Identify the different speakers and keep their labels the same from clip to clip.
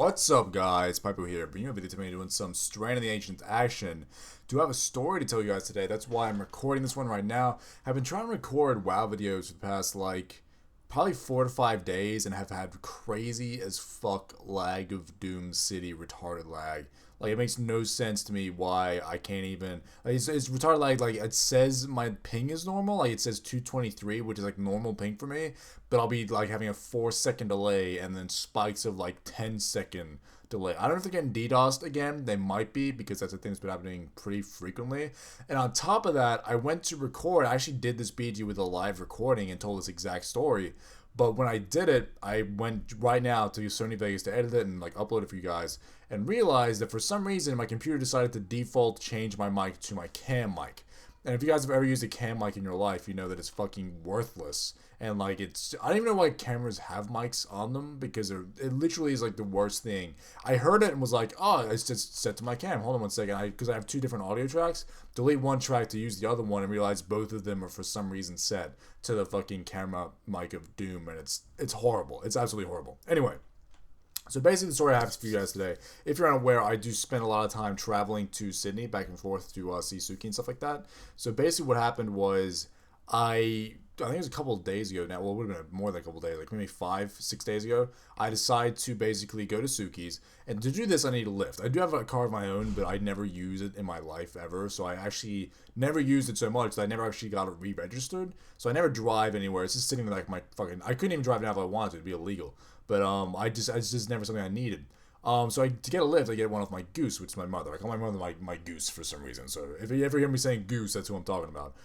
Speaker 1: What's up, guys? Pypo here, bringing you a video today doing some Strand of the Ancients action. Do have a story to tell you guys today. That's why I'm recording this one right now. I've been trying to record WoW videos for the past, probably 4 to 5 days and have had crazy as fuck lag of Doom City retarded lag. Like, it makes no sense to me why I can't even... it's retarded lag. Like, it says my ping is normal. Like, it says 223, which is, like, normal ping for me. But I'll be, like, having a 4-second delay and then spikes of, like, 10-second delay. I don't know if they're getting DDoSed again. They might be, because that's a thing that's been happening pretty frequently. And on top of that, I went to record. I actually did this BG with a live recording and told this exact story. But when I did it, I went right now to Sony Vegas to edit it and like upload it for you guys, and realized that for some reason my computer decided to default change my mic to my cam mic. And if you guys have ever used a cam mic in your life, you know that it's fucking worthless. And like I don't even know why cameras have mics on them, because it literally is like the worst thing. I heard it and was like, oh, it's just set to my cam. Hold on one second, because I have 2 different audio tracks. Delete one track to use the other one, and realize both of them are for some reason set to the fucking camera mic of Doom, and it's horrible. It's absolutely horrible. Anyway. So basically the story I have for you guys today, if you're unaware, I do spend a lot of time traveling to Sydney, back and forth to see Suki and stuff like that. So basically what happened was, I think it was a couple of days ago now, well, it would have been more than a couple of days, like maybe 5-6 days ago, I decided to basically go to Suki's, and to do this I need a lift. I do have a car of my own, but I never use it in my life ever, so I actually never used it so much that I never actually got it re-registered, so I never drive anywhere. It's just sitting in like my fucking, I couldn't even drive now if I wanted to, it'd be illegal, but it's just never something I needed. So to get a lift, I get one off my goose, which is my mother. I call my mother my goose for some reason. So if you ever hear me saying goose, that's who I'm talking about.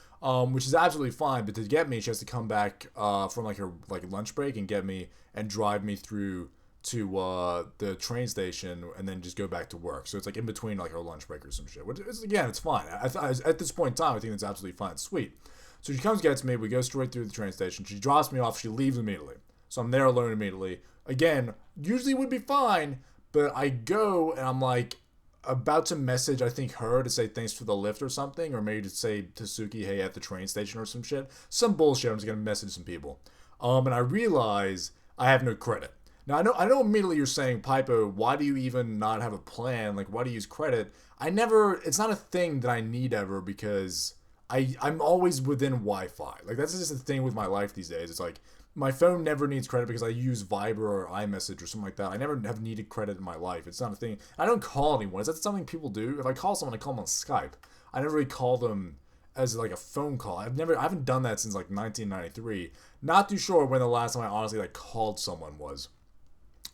Speaker 1: Which is absolutely fine. But to get me, she has to come back from like her lunch break and get me and drive me through to the train station and then just go back to work. So it's like in between like her lunch break or some shit. Which is, again, it's fine. At this point in time, I think it's absolutely fine. It's sweet. So she comes, gets me. We go straight through the train station. She drops me off. She leaves immediately. So I'm there alone immediately. Again, usually would be fine. But I go and I'm like about to message, I think, her to say thanks for the lift or something, or maybe to say to Suki, hey, at the train station or some shit. Some bullshit. I'm just gonna message some people. And I realize I have no credit. Now I know immediately you're saying, Pypo, why do you even not have a plan? Like, why do you use credit? It's not a thing that I need ever, because I'm always within Wi-Fi. Like, that's just the thing with my life these days. It's like, my phone never needs credit because I use Viber or iMessage or something like that. I never have needed credit in my life. It's not a thing. I don't call anyone. Is that something people do? If I call someone, I call them on Skype. I never really call them as like a phone call. I haven't done that since like 1993. Not too sure when the last time I honestly like called someone was.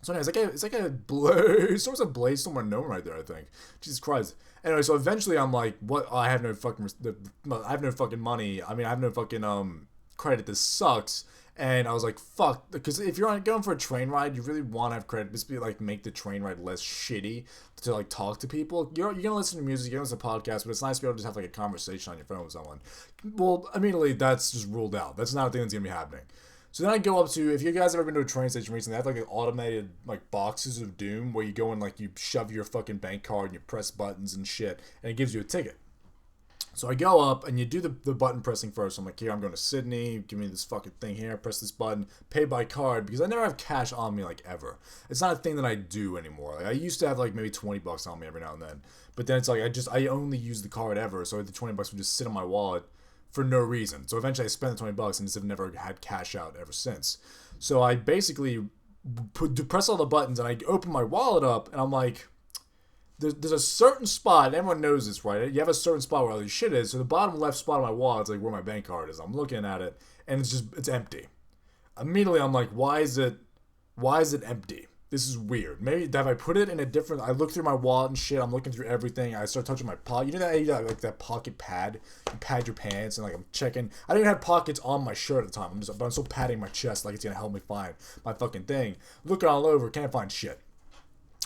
Speaker 1: So anyway, it's like a blaze, sort of blaze somewhere known right there, I think. Jesus Christ. Anyway, so eventually I'm like, what? Oh, I have no fucking money. I mean, I have no fucking credit. This sucks. And I was like, fuck, because if you're going for a train ride, you really want to have credit. Just be like, make the train ride less shitty to like talk to people. You're gonna listen to music, you're gonna listen to podcasts, but it's nice to be able to just have like a conversation on your phone with someone. Well, immediately that's just ruled out. That's not a thing that's gonna be happening. So then I go up to, if you guys have ever been to a train station recently, they have like automated like boxes of doom where you go and like you shove your fucking bank card and you press buttons and shit, and it gives you a ticket. So I go up, and you do the button pressing first. I'm like, here, I'm going to Sydney. Give me this fucking thing here. Press this button. Pay by card, because I never have cash on me, like, ever. It's not a thing that I do anymore. Like, I used to have, like, maybe $20 on me every now and then. But then it's like, I only use the card ever, so the $20 would just sit in my wallet for no reason. So eventually I spent the $20 and just have never had cash out ever since. So I basically press all the buttons, and I open my wallet up, and I'm like... There's a certain spot, and everyone knows this, right? You have a certain spot where all your shit is, so the bottom left spot of my wallet is like where my bank card is. I'm looking at it, and it's empty. Immediately, I'm like, why is it empty? This is weird. Maybe if I put it in a different... I look through my wallet and shit, I'm looking through everything, I start touching my pocket. You know that, like that pocket pad? You pad your pants, and like I'm checking... I didn't even have pockets on my shirt at the time, but I'm still padding my chest like it's gonna help me find my fucking thing. Looking all over, can't find shit.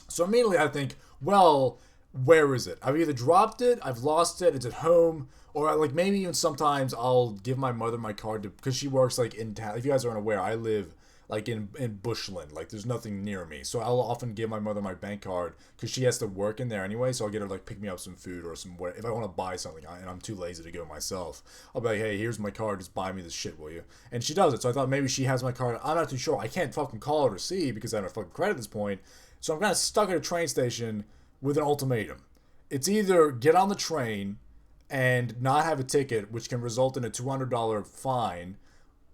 Speaker 1: So immediately I think, well, where is it? I've either dropped it, I've lost it, it's at home, or like maybe even sometimes I'll give my mother my card because she works like in town. If you guys are unaware, I live like in Bushland, like there's nothing near me, so I'll often give my mother my bank card because she has to work in there anyway, so I'll get her like pick me up some food or some, if I want to buy something and I'm too lazy to go myself, I'll be like, hey, here's my card, just buy me this shit, will you? And she does it. So I thought maybe she has my card. I'm not too sure. I can't fucking call her to see because I don't have fucking credit at this point. So I'm kind of stuck at a train station with an ultimatum. It's either get on the train and not have a ticket, which can result in a $200 fine.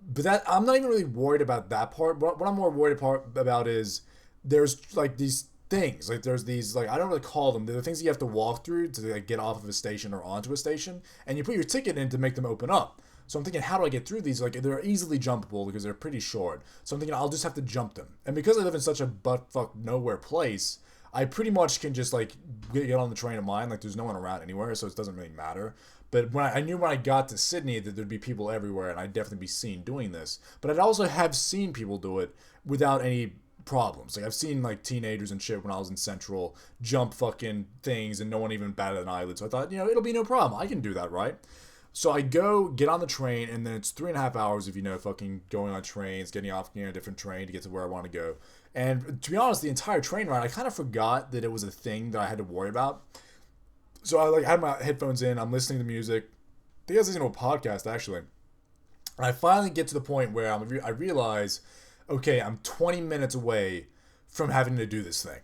Speaker 1: But that I'm not even really worried about that part. What I'm more worried about is there's like these things, like there's these, like, I don't really call them, they're the things that you have to walk through to like get off of a station or onto a station, and you put your ticket in to make them open up. So I'm thinking, how do I get through these? Like, they're easily jumpable because they're pretty short. So I'm thinking I'll just have to jump them. And because I live in such a butt-fuck nowhere place, I pretty much can just like get on the train of mine. Like, there's no one around anywhere, so it doesn't really matter. But I knew when I got to Sydney that there'd be people everywhere, and I'd definitely be seen doing this. But I'd also have seen people do it without any problems. Like, I've seen like teenagers and shit when I was in Central jump fucking things, and no one even batted an eyelid. So I thought, it'll be no problem. I can do that, right? So I go get on the train, and then it's 3.5 hours if fucking going on trains, getting off a different train to get to where I want to go. And to be honest, the entire train ride, I kind of forgot that it was a thing that I had to worry about. So I like had my headphones in, I'm listening to music. I think I was listening to a podcast actually. And I finally get to the point where I realize, okay, I'm 20 minutes away from having to do this thing.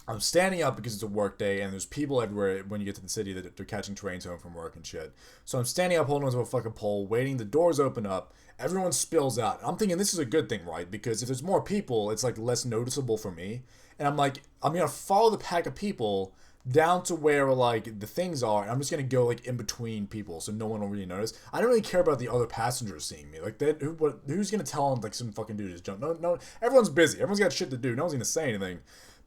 Speaker 1: I'm standing up because it's a work day and there's people everywhere when you get to the city that they're catching trains home from work and shit. So I'm standing up holding onto a fucking pole, waiting, the doors open up, everyone spills out. I'm thinking this is a good thing, right? Because if there's more people, it's like less noticeable for me. And I'm like, I'm gonna follow the pack of people down to where like the things are, and I'm just gonna go like in between people so no one will really notice. I don't really care about the other passengers seeing me. Like, who's gonna tell them like some fucking dude just jump? No, everyone's busy. Everyone's got shit to do. No one's gonna say anything.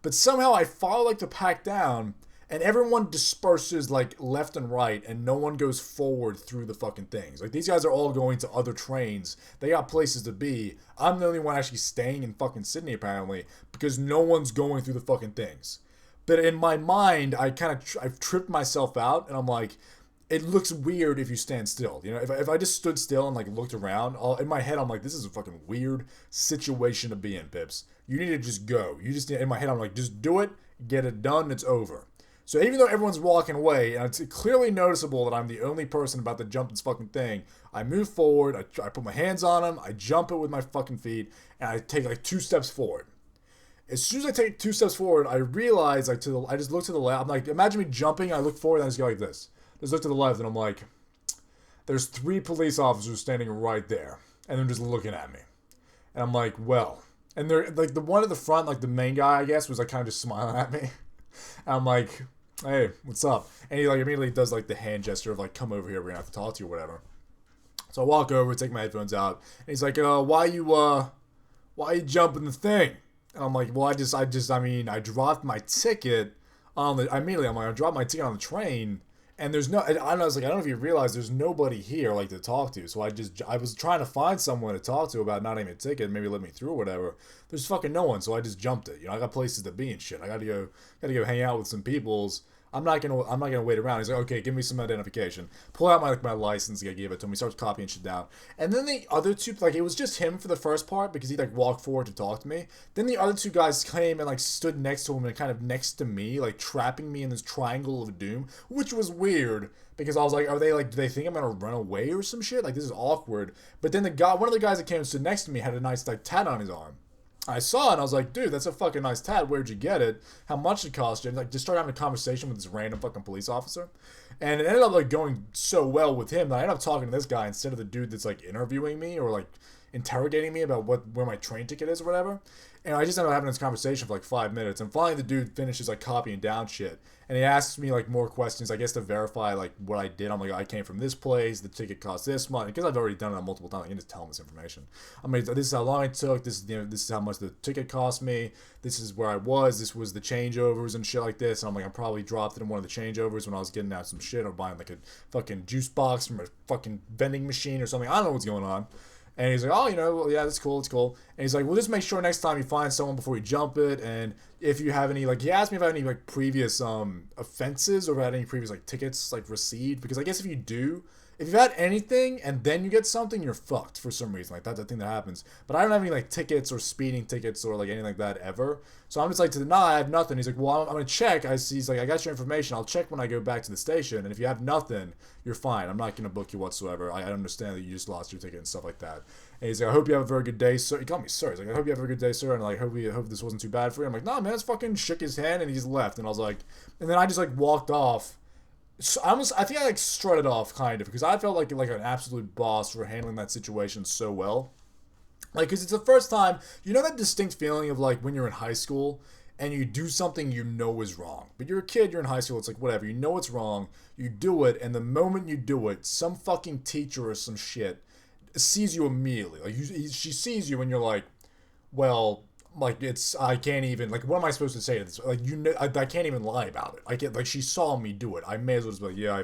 Speaker 1: But somehow I follow like the pack down, and everyone disperses like left and right, and no one goes forward through the fucking things. Like, these guys are all going to other trains. They got places to be. I'm the only one actually staying in fucking Sydney apparently because no one's going through the fucking things. But in my mind, I've tripped myself out, and I'm like, it looks weird if you stand still. If I just stood still and like looked around, in my head I'm like, this is a fucking weird situation to be in, Pips. You need to just go. In my head I'm like, just do it, get it done, it's over. So even though everyone's walking away, and it's clearly noticeable that I'm the only person about to jump this fucking thing, I move forward, I put my hands on them, I jump it with my fucking feet, and I take like 2 steps forward. As soon as I take 2 steps forward, I realize I just look to the left. I'm like, imagine me jumping, I look forward, and I just go like this. Just look to the left, and I'm like, there's 3 police officers standing right there, and they're just looking at me. And I'm like, well, and they're like, the one at the front, like the main guy, I guess, was like kind of just smiling at me. And I'm like, hey, what's up? And he like immediately does like the hand gesture of like, come over here, we're gonna have to talk to you or whatever. So I walk over, take my headphones out, and he's like, why you jumping the thing? And I'm like, well, I dropped my ticket on the, I dropped my ticket on the train, and there's no, I was like, I don't know if you realize there's nobody here, like, to talk to, so I was trying to find someone to talk to about not having a ticket, maybe let me through or whatever. There's fucking no one, so I just jumped it. I got places to be and shit. I gotta go hang out with some peoples. I'm not gonna wait around. He's like, okay, give me some identification. Pull out my license. He gave it to him. He starts copying shit down. And then the other two, like, it was just him for the first part because he like walked forward to talk to me. Then the other 2 guys came and like stood next to him and kind of next to me, like trapping me in this triangle of doom, which was weird because I was like, do they think I'm gonna run away or some shit? Like, this is awkward. But then one of the guys that came and stood next to me had a nice like tat on his arm. I saw it and I was like, dude, that's a fucking nice tat. Where'd you get it? How much it cost you? And like, just started having a conversation with this random fucking police officer. And it ended up like going so well with him that I ended up talking to this guy instead of the dude that's like interviewing me or like interrogating me about where my train ticket is or whatever. And I just ended up having this conversation for like 5 minutes. And finally the dude finishes like copying down shit. And he asks me like more questions, I guess, to verify like what I did. I'm like, I came from this place, the ticket cost this much. Because I've already done it multiple times, I can just tell him this information. I mean, this is how long it took, this is how much the ticket cost me, this is where I was, this was the changeovers and shit like this. And I'm like, I probably dropped it in one of the changeovers when I was getting out some shit or buying like a fucking juice box from a fucking vending machine or something. I don't know what's going on. And he's like, oh, well, yeah, that's cool, it's cool. And he's like, well, just make sure next time you find someone before you jump it. And if you have any, like, he asked me if I had any, like, previous offenses or if I had any previous, like, tickets, like, received. Because I guess if if you've had anything and then you get something, you're fucked for some reason. Like, that's the thing that happens. But I don't have any, like, tickets or speeding tickets or, like, anything like that ever. So I'm just like, nah, I have nothing. He's like, well, I'm going to check. He's like, I got your information. I'll check when I go back to the station. And if you have nothing, you're fine. I'm not going to book you whatsoever. I understand that you just lost your ticket and stuff like that. And he's like, I hope you have a very good day, sir. He called me sir. He's like, I hope you have a good day, sir. And like, hope this wasn't too bad for you. I'm like, nah, man, it's fucking shook his hand and he's left. And I was like, and then I just like walked off. So I think I like strutted off kind of because I felt like an absolute boss for handling that situation so well. Like, because it's the first time, you know that distinct feeling of like when you're in high school and you do something you know is wrong. But you're a kid, you're in high school, it's like whatever, you know it's wrong, you do it, and the moment you do it, some fucking teacher or some shit sees you immediately. Like, she sees you and you're like, well, like, I can't even, like, what am I supposed to say to this? Like, you know, I can't even lie about it. I can't, like, she saw me do it. I may as well just be like, yeah,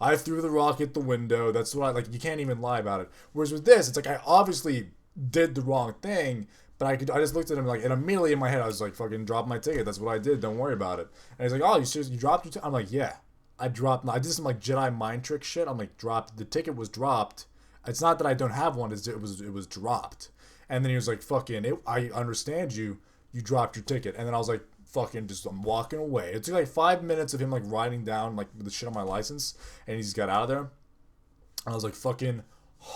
Speaker 1: I threw the rock at the window. That's what like, you can't even lie about it. Whereas with this, it's like, I obviously did the wrong thing, but I just looked at him, like, and immediately in my head, I was like, fucking drop my ticket. That's what I did. Don't worry about it. And he's like, oh, you seriously, you dropped your ticket? I'm like, yeah, I did some, like, Jedi mind trick shit. I'm like, the ticket was dropped. It's not that I don't have one, it was dropped. And then he was like, fucking, I understand you dropped your ticket. And then I was like, fucking, I'm walking away. It took like 5 minutes of him like writing down like the shit on my license, and he just got out of there. And I was like, fucking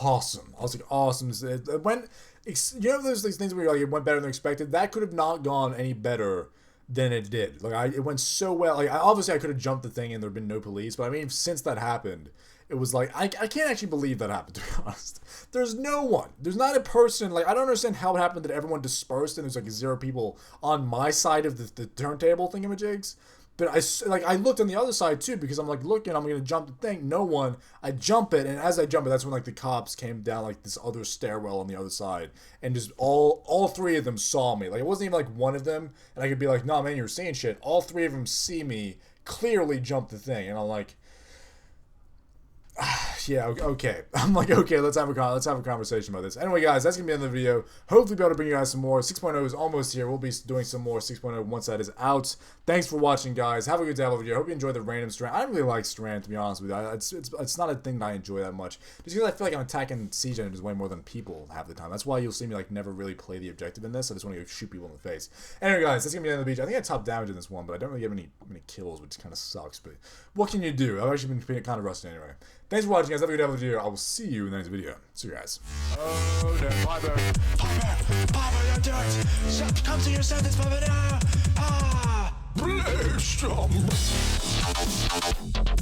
Speaker 1: awesome. I was like, awesome. It went, you know, there's these things where you're like, it went better than expected. That could have not gone any better than it did. Like, it went so well. Like, obviously I could have jumped the thing and there'd been no police, but I mean, since that happened, it was like, I can't actually believe that happened, to be honest. There's no one. There's not a person. Like, I don't understand how it happened that everyone dispersed and there's like 0 people on my side of the turntable thingamajigs. But I looked on the other side too because I'm like, looking, I'm going to jump the thing. No one. I jump it, and as I jump it, that's when like the cops came down like this other stairwell on the other side. And just all 3 of them saw me. Like, it wasn't even like one of them. And I could be like, nah, man, you're seeing shit. All 3 of them see me clearly jump the thing. And I'm like, yeah, okay. I'm like, okay, let's have a conversation about this. Anyway, guys, that's going to be the end of the video. Hopefully be able to bring you guys some more. 6.0 is almost here. We'll be doing some more 6.0 once that is out. Thanks for watching, guys. Have a good day of the video. Hope you enjoyed the random strand. I don't really like strand, to be honest with you. It's not a thing that I enjoy that much. Just because I feel like I'm attacking siege engines way more than people half the time. That's why you'll see me like never really play the objective in this. I just want to go shoot people in the face. Anyway, guys, that's going to be the end of the video. I think I top damage in this one, but I don't really get many kills, which kind of sucks. But what can you do? I've actually been kind of rusty anyway. Thanks for watching, guys. Have a good day of the video. I will see you in the next video. See you guys. Oh, no, Pypo, don't do it. Come to your sentence, Pypo, no. Ah, bless